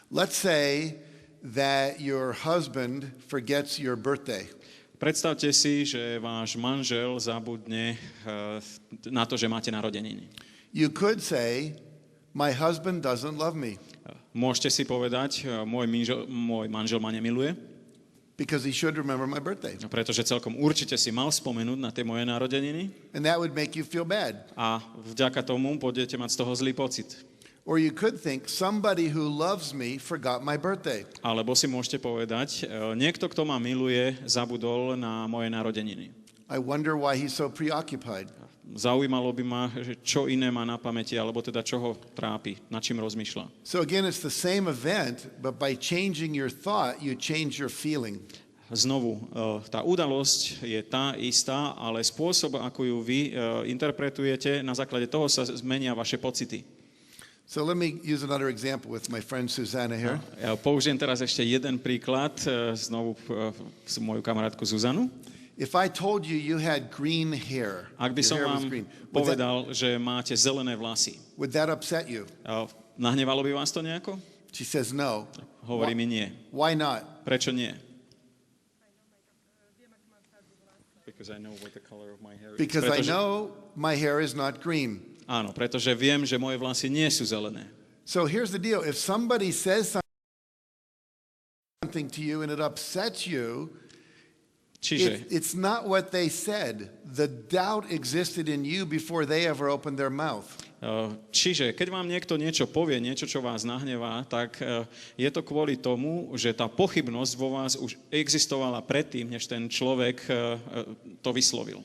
Let's say that your husband forgets your birthday. Predstavte si, že váš manžel zabudne na to, že máte narodeniny. You could say, my husband doesn't love me. Môžete si povedať, môj manžel ma nemiluje. Because he should remember my birthday. Pretože celkom určite si mal spomenúť na tie moje narodeniny. And that would make you feel bad. A vďaka tomu budete mať z toho zlý pocit. Or you could think, somebody who loves me forgot my birthday. Alebo si môžete povedať, niekto, kto ma miluje, zabudol na moje narodeniny. I wonder why he's so preoccupied. Zaujímalo by ma, čo iné má na pamäti, alebo teda čo ho trápi, nad čím rozmýšľa. So again, it's the same event, but by changing your thought, you change your feeling. Znovu, tá udalosť je tá istá, ale spôsob, ako ju vy interpretujete, na základe toho sa zmenia vaše pocity. So let me use another example with my friend Susanna here. Ja použijem teraz ešte jeden príklad, znovu moju kamarátku Zuzanu. If I told you you had green hair, ak by som vám povedal, že máte zelené vlasy, would that upset you? Nahnevalo by vás to nejako? She says no. Hovorí mi nie. Why not? Prečo nie? Because I know what the color of my hair is. Because I know my hair is not green. Áno, pretože viem, že moje vlasy nie sú zelené. So here's the deal. If somebody says something to you and it upsets you, it's not what they said. The doubt existed in you before they ever opened their mouth. Čiže keď vám niekto niečo povie, niečo, čo vás nahnevá, tak je to kvôli tomu, že tá pochybnosť vo vás už existovala predtým, než ten človek to vyslovil.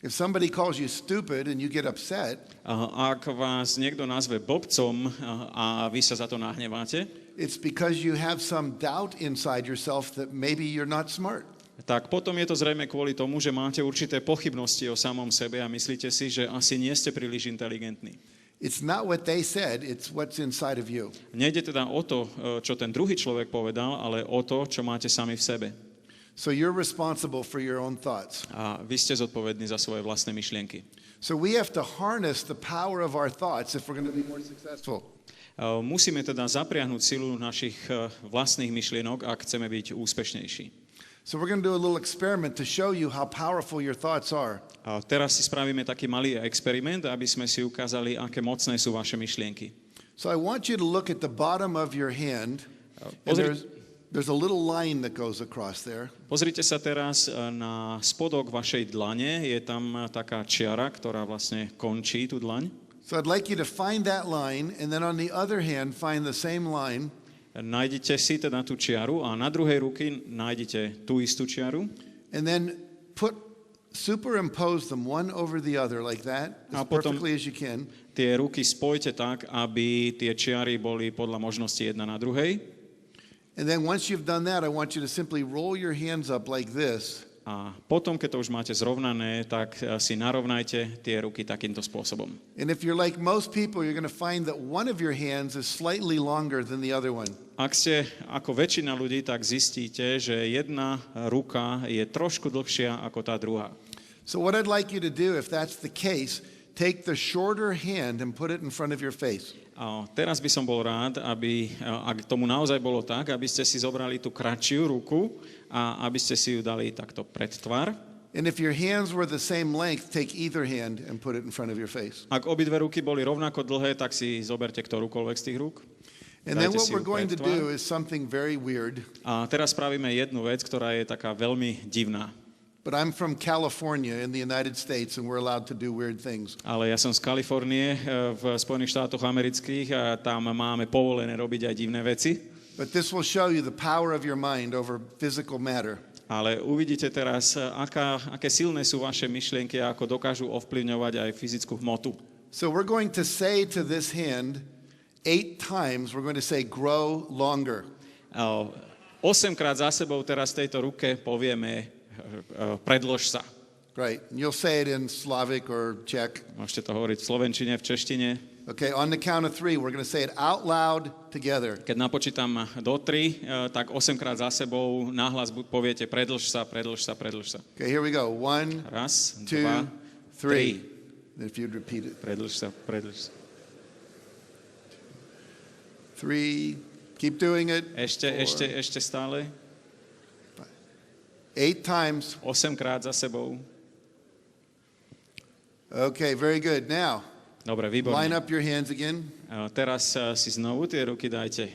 If somebody calls you stupid and you get upset, ak vás niekto nazve blbcom a vy sa za to nahneváte, it's because you have some doubt inside yourself that maybe you're not smart. Tak potom je to zrejme kvôli tomu, že máte určité pochybnosti o samom sebe a myslíte si, že asi nie ste príliš inteligentní. It's not what they said, it's what's inside of you. Nejde teda o to, čo ten druhý človek povedal, ale o to, čo máte sami v sebe. So you're responsible for your own thoughts. A vy ste zodpovední za svoje vlastné myšlienky. So we have to harness the power of our thoughts if we're going to be more successful. Musíme teda zapriahnuť silu našich vlastných myšlienok, ak chceme byť úspešnejší. So we're going to do a little experiment to show you how powerful your thoughts are. A teraz si spravíme taký malý experiment, aby sme si ukázali, aké mocné sú vaše myšlienky. So I want you to look at the bottom of your hand. And there's a little line that goes across there. Pozrite sa teraz na spodok vašej dlane, je tam taká čiara, ktorá vlastne končí tú dlaň. So I'd like you to find that line and then on the other hand find the same line. Nájdete si teda tú čiaru a na druhej ruky nájdete tú istú čiaru. And then superimpose them one over the other like that, as perfectly as you can. Tie ruky spojte tak, aby tie čiary boli podľa možnosti jedna na druhej. And then once you've done that, I want you to simply roll your hands up like this. A potom, keď to už máte zrovnané, tak si narovnajte tie ruky takýmto spôsobom. And if you're like most people, you're going to find that one of your hands is slightly longer than the other one. Ak ste ako väčšina ľudí, tak zistíte, že jedna ruka je trošku dlhšia ako tá druhá. So what I'd like you to do, if that's the case, take the shorter hand and put it in front of your face. A teraz by som bol rád, aby, ak tomu naozaj bolo tak, aby ste si zobrali tú kratšiu ruku a aby ste si ju dali takto pred tvár. And if your hands were the same length, take either hand and put it in front of your face. Ak obidve ruky boli rovnako dlhé, tak si zoberte ktorúkoľvek z tých rúk. And then what we're going to do is something very weird. A teraz spravíme jednu vec, ktorá je taká veľmi divná. But I'm from California in the United States and we're allowed to do weird things. Ale ja som z Kalifornie v Spojených štátoch amerických a tam máme povolené robiť aj divné veci. But this will show you the power of your mind over physical matter. Ale uvidíte teraz, aké silné sú vaše myšlienky a ako dokážu ovplyvňovať aj fyzickú hmotu. So we're going to say to this hand 8 times, we're going to say grow longer. 8-krát za sebou teraz tejto ruke povieme predlož sa. Right. You'll say it in Slavic or Czech. Môžete to hovoriť v slovenčine, v češtine. Okay, on the count of 3, we're going to say it out loud together. Keď napočítam do 3, tak 8-krát za sebou nahlas poviete predlž sa, predlž sa, predlž sa. Okay, here we go. 1, 2, 3. If you'd repeat it. Predlž sa, predlž sa. 3, Keep doing it. Ešte stále. 8 times. 8-krát za sebou. Okay, very good. Now, dobre, line výborne. up your hands again. Teraz si znovu tie ruky dajte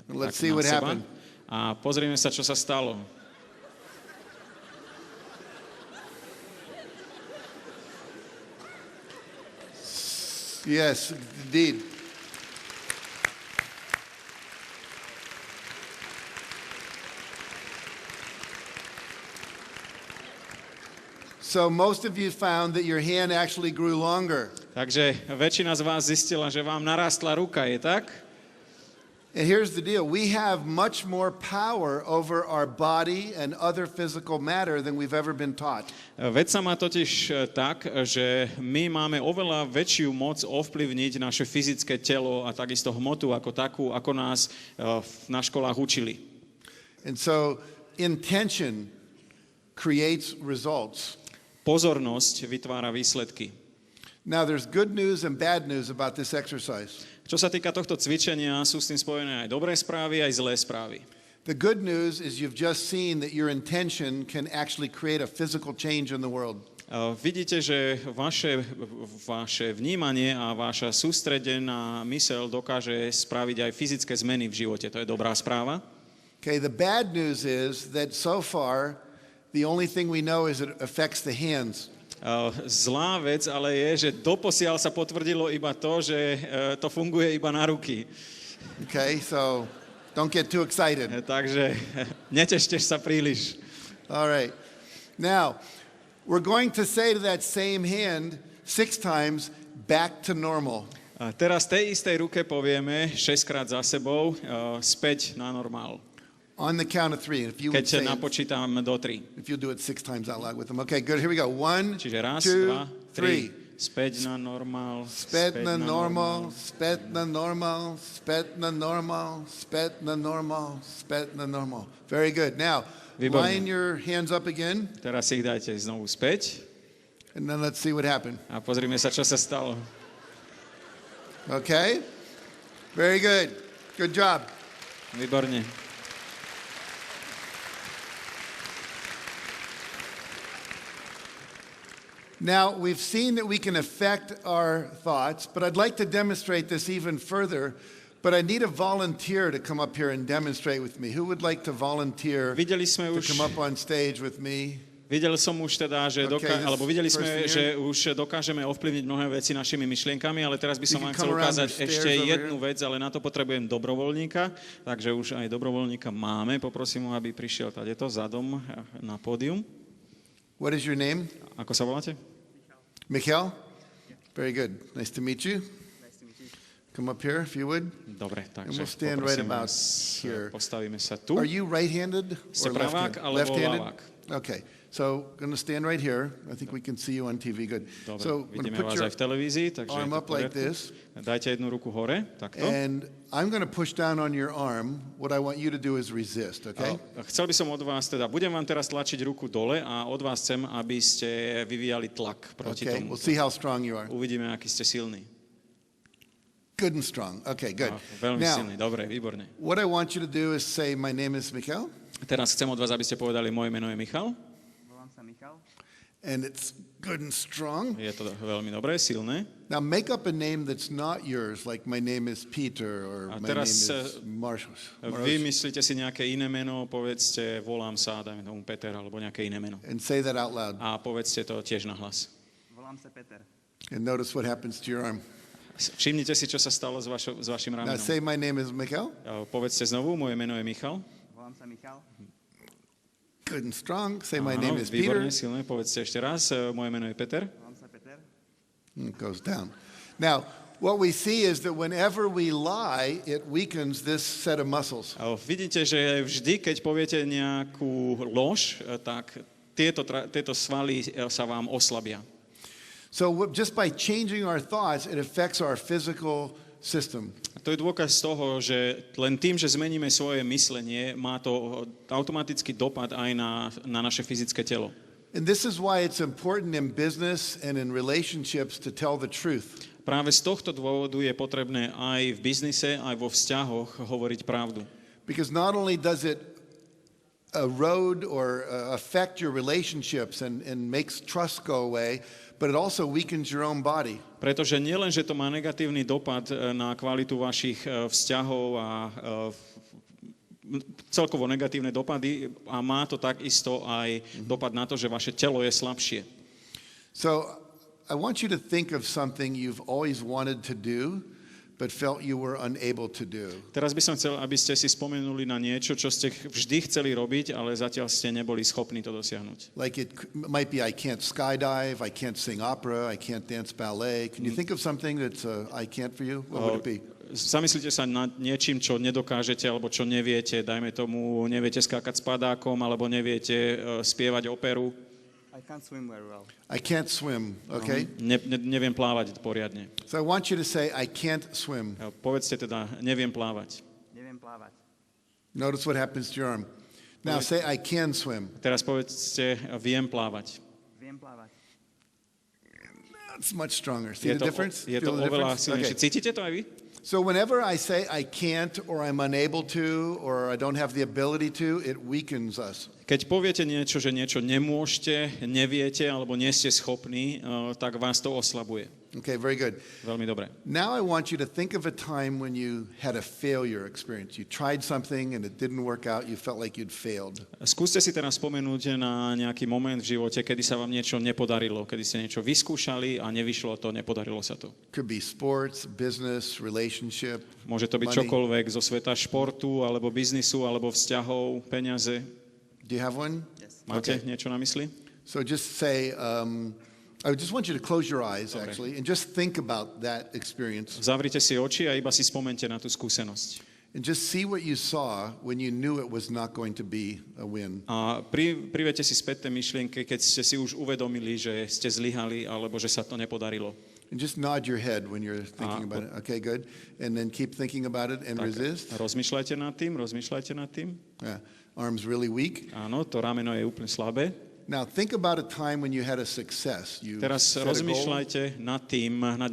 Let's tak see na what seba. happened. A pozrime sa, čo sa stalo. Yes, indeed. So most of you found that your hand actually grew longer. Takže väčšina z vás zistila, že vám narástla ruka, je tak? And here's the deal. We have much more power over our body and other physical matter than we've ever been taught. Vec sa má totiž tak, že my máme oveľa väčšiu moc ovplyvniť naše fyzické telo a takisto hmotu ako takú, ako nás na školách učili. And so intention creates results. Pozornosť vytvára výsledky. Now there's good news and bad news about this exercise. Čo sa týka tohto cvičenia, sú s tým spojené aj dobré správy, aj zlé správy. The good news is you've just seen that your intention can actually create a physical change in the world. Vidíte, že vaše vnímanie a vaša sústredená myseľ dokáže spraviť aj fyzické zmeny v živote. To je dobrá správa. Okay, the bad news is that so far the only thing we know is it affects the hands. Zlá vec ale je, že doposiaľ sa potvrdilo iba to, že to funguje iba na ruky. Okay, so don't get too excited. Takže netešte sa príliš. All right. Now, we're going to say to that same hand 6 times, back to normal. A teraz tej istej ruke povieme 6-krát za sebou späť na normál. On the count of 3. If you would Keď say napočítam do 3. if you do it 6 times out loud with them. Okay, good. Here we go. 1, Čiže raz, 2, 2, 3. Späť na normál. Späť na normal, späť na normal, späť na normal, späť na normal, späť na normal. Very good. Now, Výborné. line your hands up again, Teraz ich dajte znovu späť and then let's see what happened. a pozrime sa, čo sa stalo. Okay? Very good. Good job. Výborne. Now, we've seen that we can affect our thoughts, but I'd like to demonstrate this even further. But I need a volunteer to come up here and demonstrate with me. Who would like to volunteer Videli sme to už, come up on stage with me? videl som už teda, že videli sme, person že už dokážeme ovplyvniť mnohé veci našimi myšlienkami, ale teraz by som You vám can chcel come around ukázať the stairs ešte over jednu vec, ale na to potrebujem dobrovoľníka, takže už aj dobrovoľníka máme. Poprosím ho, aby prišiel tadeto zadom na pódium. What is your name? Ako sa voláte? Mikhail? Very good. Nice to meet you. Come up here if you would. Dobre, And takže we'll stand right poprosím about vás, here. postavíme sa tu. Are you right-handed Ste or pravák left-handed? alebo Left-handed? ľavák? Okay. So, going to stand right here. I think we can see you on TV. Good. Dobre, So, I'm going vidíme to put vás your aj v televízii, takže arm je to up v like poriadku. this. Dajte jednu ruku hore, takto. And I'm going to push down on your arm. What I want you to do is resist, okay? Chcel by som od vás, teda budem vám teraz tlačiť ruku dole a od vás chcem, aby ste vyvíjali tlak proti Okay, tomu. we'll see how strong you are. Uvidíme, aký ste silní. Good and strong. Okay, good. Veľmi Now, silní, dobre, výborne. what I want you to do is say, my name is Mikhail, Teraz chcem od vás, aby ste povedali, moje meno je Michal. Volám sa Michal. and it's good and strong. Je to veľmi dobré, silné. Now make up a name that's not yours, like my name is Peter or A my name teraz, is Marshall. Vymyslíte si nejaké iné meno, povedzte, volám sa, dajme tomu Peter, alebo nejaké iné meno. And say that out loud. A povedzte to tiež na hlas. Volám sa Peter. And notice what happens to your arm. Všimnite si, čo sa stalo s vašim Now ramenom. say my name is Mikhail. Povedzte znovu, moje meno je Michal. Volám sa Michal. Good and strong. Say my Áno, name is Peter. výborne, silné. Povedzte ešte raz, moje meno je Peter. Volám sa Peter. And it goes down. Now, what we see is that whenever we lie, it weakens this set of muscles. Vidíte, že vždy, keď poviete nejakú lož, tak tieto svaly sa vám oslabia. So just by changing our thoughts, it affects our physical system. A to je dôkaz toho, že len tým, že zmeníme svoje myslenie, má to automatický dopad aj na naše fyzické telo. And this is why it's important in business and in relationships to tell the truth. Práve z tohto dôvodu je potrebné aj v biznise, aj vo vzťahoch hovoriť pravdu. Because not only does it erode or affect your relationships and makes trust go away, but it also weakens your own body. Pretože nielen, že to má negatívny dopad na kvalitu vašich vzťahov a celkovo negatívne dopady a má to takisto aj dopad na to, že vaše telo je slabšie. So I want you to think of something you've always wanted to do, but felt you were unable to do. Teraz by som chcel, aby ste si spomenuli na niečo, čo ste vždy chceli robiť, ale zatiaľ ste neboli schopní to dosiahnuť. Like it might be I can't skydive, I can't sing opera, I can't dance ballet. Can you think of something that's I can't for you? What would it be? Zamyslite sa nad niečím, čo nedokážete alebo čo neviete. Dajme tomu, neviete skákať s padákom alebo neviete spievať operu. I can't swim very well. I can't swim, okay? Neviem plávať poriadne. So I want you to say I can't swim. Povedzte teda, neviem plávať. Neviem plávať. Notice what happens to your arm. Now say I can swim. Teraz povedzte, viem plávať. Viem plávať. That's much stronger. See the difference? Je to Feel the oveľa difference? silnejšie. Okay. Cítite to aj vy? So whenever I say I can't or I'm unable to or I don't have the ability to, it weakens us. Keď poviete niečo, že niečo nemôžete, neviete alebo nie ste schopní, tak vás to oslabuje. Okay, very good. Veľmi dobre. Now I want you to think of a time when you had a failure experience. You tried something and it didn't work out. You felt like you'd failed. Skúste si teraz spomenúť na nejaký moment v živote, kedy sa vám niečo nepodarilo, kedy ste niečo vyskúšali a nevyšlo to, nepodarilo sa to. Could be sports, business, relationship. Môže to byť money. čokoľvek zo sveta športu, alebo biznisu, alebo vzťahov, peniaze. Do you have one? Yes. Máte Okay. niečo na mysli? So just say, I just want you to close your eyes, actually, and just think about that experience. Zavrite si oči a iba si spomente na tú skúsenosť. And just see what you saw when you knew it was not going to be a win. A privedte si späť tie myšlienky, keď ste si už uvedomili, že ste zlyhali, alebo že sa to nepodarilo. And just nod your head when you're thinking about it. Okay, good. And then keep thinking about it and Tak, resist. rozmýšľajte nad tým. Yeah. Arms really weak. Áno, to rameno je úplne slabé. Now think about a time when you had a success. You Teraz set a goal. rozmýšľajte nad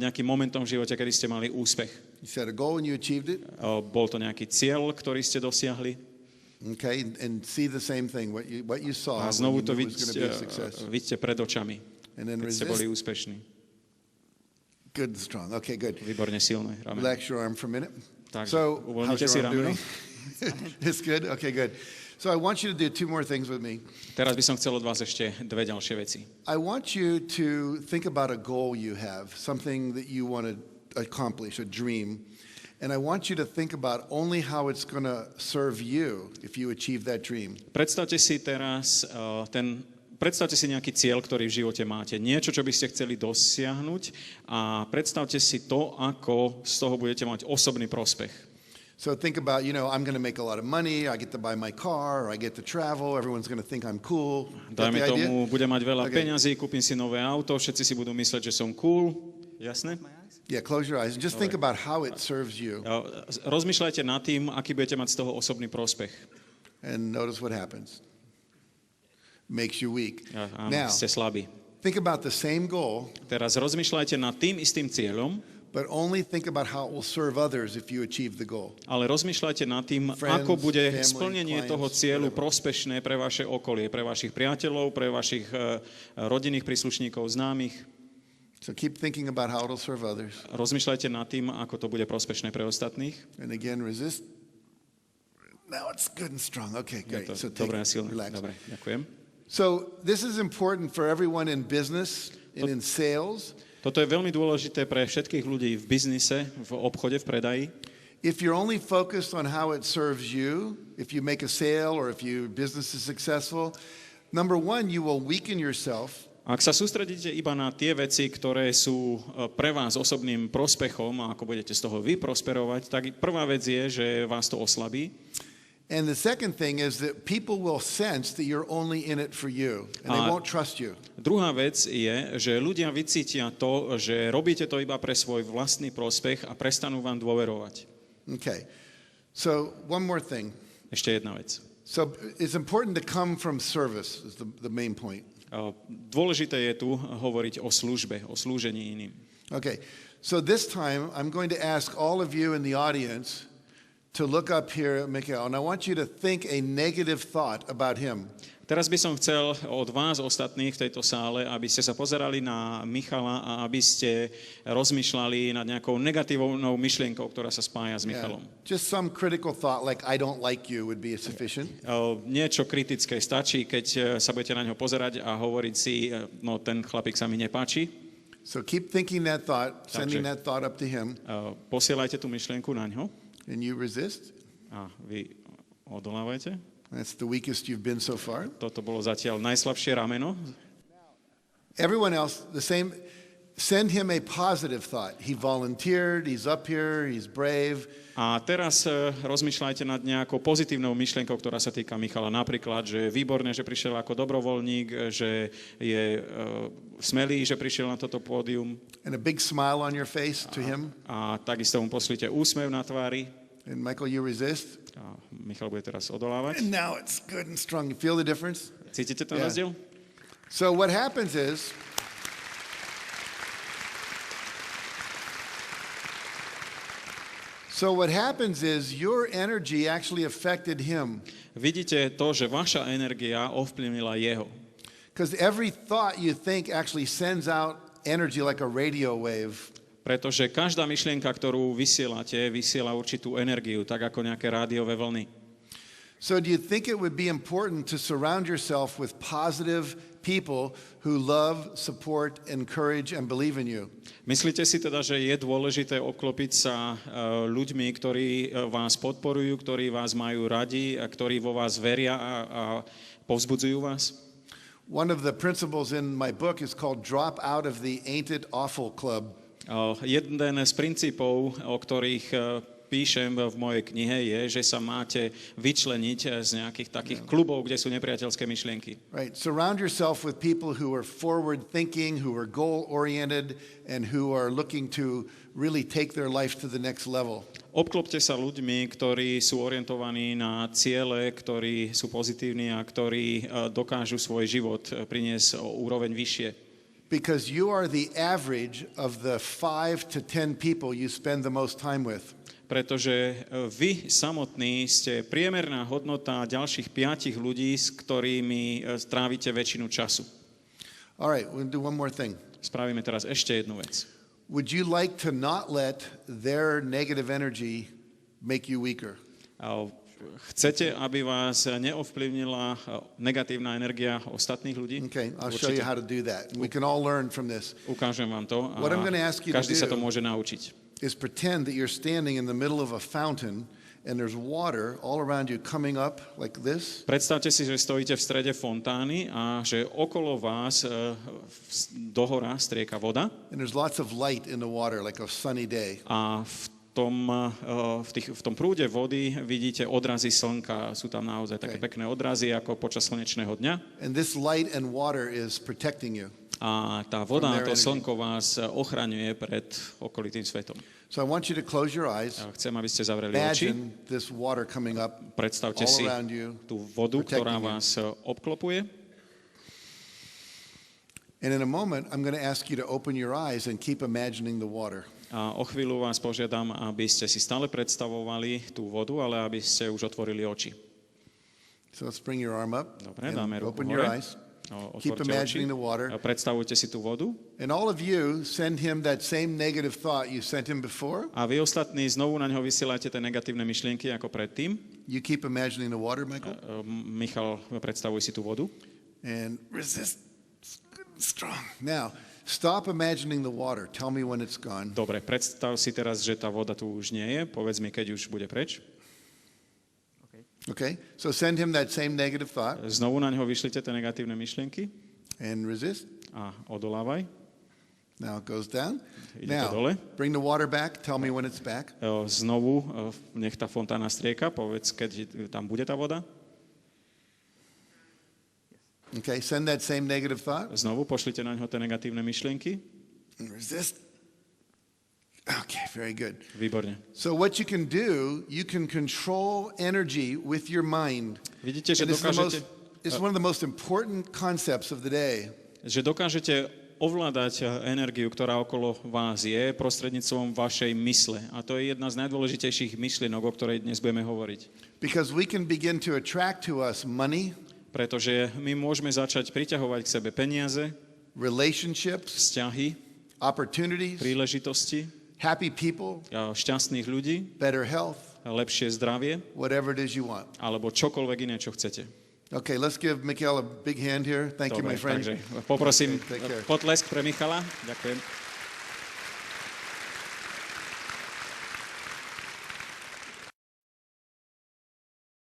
nejakým momentom v živote, kedy ste mali úspech. You set a goal and you achieved it. Bol to nejaký cieľ, ktorý ste dosiahli. Okay, and see the same thing. What you saw A when znovu you to knew it was going to be a success. vidíte pred očami, And then keď ste boli resist. úspešní. Good, strong. Okay, good. Výborne silné rameno. Relax your arm for a minute. Tak, So, how's uvoľnite si your arm rameno. doing? It's good. Okay, good. So I want you to do two more things with me. Teraz by som chcel od vás ešte dve ďalšie veci. I want you to think about a goal you have, something that you want to accomplish, a dream. And I want you to think about only how it's going to serve you if you achieve that dream. Predstavte si teraz predstavte si nejaký cieľ, ktorý v živote máte. Niečo, čo by ste chceli dosiahnuť a predstavte si to, ako z toho budete mať osobný prospech. So think about, I'm going to make a lot of money, I get to buy my car, or I get to travel, everyone's going to think I'm cool. Get Dajme the idea? tomu, budem mať veľa Okay. peňazí, kúpim si nové auto, všetci si budú mysleť, že som cool. Jasné? Yeah, close your eyes and just think about how it serves you Rozmýšľajte nad tým, aký budete mať z toho osobný prospech. and notice what happens. Makes you weak. Áno, Now, ste slabí. think about the same goal, Teraz rozmýšľajte nad tým istým cieľom, but only think about how it will serve others if you achieve the goal. ale rozmýšľajte nad tým, Friends, ako bude family, splnenie clients, toho cieľu whatever. prospešné pre vaše okolie, pre vašich priateľov, pre vašich rodinných príslušníkov, známych. So keep thinking about how it'll serve others. Rozmýšľajte nad tým, ako to bude prospešné pre ostatných. And again, resist. Now it's good and strong. Okay, Je great. to So take dobré a it, silné. relax. Dobre, ďakujem. So this is important for everyone in business and in sales. Toto je veľmi dôležité pre všetkých ľudí v biznise, v obchode, v predaji. If you're only focused on how it serves you, if you make a sale or if your business is successful, number one, you will weaken yourself. Ak sa sústredíte iba na tie veci, ktoré sú pre vás osobným prospechom a ako budete z toho vy prosperovať, tak prvá vec je, že vás to oslabí. And the second thing is that people will sense that you're only in it for you and they won't trust you. Druhá vec je, že ľudia vycítia to, že robíte to iba pre svoj vlastný prospech a prestanú vám dôverovať. Okay. So one more thing. Ešte jedna vec. So it's important to come from service is the main point. Dôležité je tu hovoriť o službe, o slúžení iným. Okay. So this time, I'm going to ask all of you in the audience to look up here at Mikhail, and I want you to think a negative thought about him. Teraz by som chcel od vás ostatných v tejto sále, aby ste sa pozerali na Michala a aby ste rozmýšľali nad nejakou negatívnou myšlienkou, ktorá sa spája s Michalom. Just some critical thought like I don't like you would be sufficient. Niečo kritické stačí, keď sa budete na ňo pozerať a hovoriť si, no ten chlapík sa mi nepáči. So keep thinking that thought, sending that thought up to him. Posielajte tú myšlienku na ňo. And you resist. A vy odolávajte. That's the weakest you've been so far. Toto bolo zatiaľ najslabšie rameno. Everyone else, the same. Send him a positive thought. He volunteered, he's up here, he's brave. A teraz rozmýšľajte nad nejakou pozitívnou myšlienkou, ktorá sa týka Michala. Napríklad, že je výborné, že prišiel ako dobrovoľník, že je smelý, že prišiel na toto pódium. And a big smile on your face to him. A takisto mu poslite úsmev na tvári. And Michael, you resist. A Michal bude teraz odolávať. And now it's good and strong. You feel the difference? Cítite ten rozdiel? So what happens is, your energy actually affected him. Vidíte to, že vaša energia ovplyvnila jeho. Because every thought you think actually sends out energy like a radio wave. Pretože každá myšlienka, ktorú vysielate, vysiela určitú energiu, tak ako nejaké rádiové vlny. So do you think it would be important to surround yourself with positive people who love, support, encourage, and believe in you? Myslíte si teda, že je dôležité obklopiť sa ľuďmi, ktorí vás podporujú, ktorí vás majú radi a ktorí vo vás veria a povzbudzujú vás? One of the principles in my book is called drop out of the ain't it awful club. Jeden z princípov, o ktorých píšem v mojej knihe, je, že sa máte vyčleniť z nejakých takých klubov, kde sú nepriateľské myšlienky. Right. Surround yourself with people who are forward thinking, who are goal oriented, and who are looking to really take their life to the next level. Obklopte sa ľuďmi, ktorí sú orientovaní na ciele, ktorí sú pozitívni a ktorí dokážu svoj život priniesť o úroveň vyššie. Because you are the average of the 5 to 10 people you spend the most time with. Pretože vy samotní ste priemerná hodnota ďalších 5 ľudí, s ktorými strávite väčšinu času. All right, we'll do one more thing. Spravíme teraz ešte jednu vec. Would you like to not let their negative energy make you weaker? Chcete, aby vás neovplyvnila negatívna energia ostatných ľudí? Okay, I'll show you how to do that. We can all learn from this. Ukážem vám to a What I'm going to ask you to každý sa to do môže naučiť. is pretend that you're standing in the middle of a fountain and there's water all around you coming up like this. Predstavte si, že stojíte v strede fontány a že okolo vás dohora strieka voda. And there's lots of light in the water like a sunny day. A v tom prúde vody vidíte odrazy slnka. Sú tam naozaj také pekné odrazy ako počas slnečného dňa. And this light and water is protecting you. A tá voda, to slnko vás ochraňuje pred okolitým svetom. So I want you to close your eyes. Chcem, aby ste zavreli oči. Imagine this water coming up Predstavte all si around you, tú vodu, ktorá protecting you. vás obklopuje. And in a moment, I'm going to ask you to open your eyes and keep imagining the water. A o chvíľu vás požiadam, aby ste si stále predstavovali tú vodu, ale aby ste už otvorili oči. So let's bring your arm up. Dobre, and dáme ruku open your hore. eyes. Keep imagining the water. Predstavujte si tú vodu. And all of you send him that same negative thought you sent him before. A vy ostatní znovu na ňo vysielate tie negatívne myšlienky ako predtým. You keep imagining the water, Michael. Michal, predstavuj si tú vodu. And resist. Strong. Now, stop imagining the water. Tell me when it's gone. Dobre, predstav si teraz, že tá voda tu už nie je. Povedz mi, keď už bude preč. Okay, so send him that same negative thought. Znovu na ňo vyšlite tie negatívne myšlienky. And resist. A odolávaj. Now it goes down. Ide to dole. Bring the water back. Tell me when it's back. Znovu nech tá fontána strieka. Povedz, keď tam bude tá voda. Okay, send that same negative thought. Znovu pošlite na ňo tie negatívne myšlienky. And resist. Okay, very good. Výborne. So what you can do, you can control energy with your mind. Vidíte, že And dokážete... it's one of the most important concepts of the day. Že dokážete ovládať energiu, ktorá okolo vás je, prostredníctvom vašej mysle. A to je jedna z najdôležitejších myšlienok, o ktorej dnes budeme hovoriť. Because we can begin to attract to us money, Pretože my môžeme začať priťahovať k sebe peniaze, relationships, vzťahy, opportunities, príležitosti, happy people, šťastných ľudí, better health, lepšie zdravie, whatever it is you want. alebo čokoľvek iné, čo chcete. Okay, let's give Mikhail a big hand here. Thank you, my friend. Takže poprosím Okay, take care. potlesk pre Michala. Ďakujem.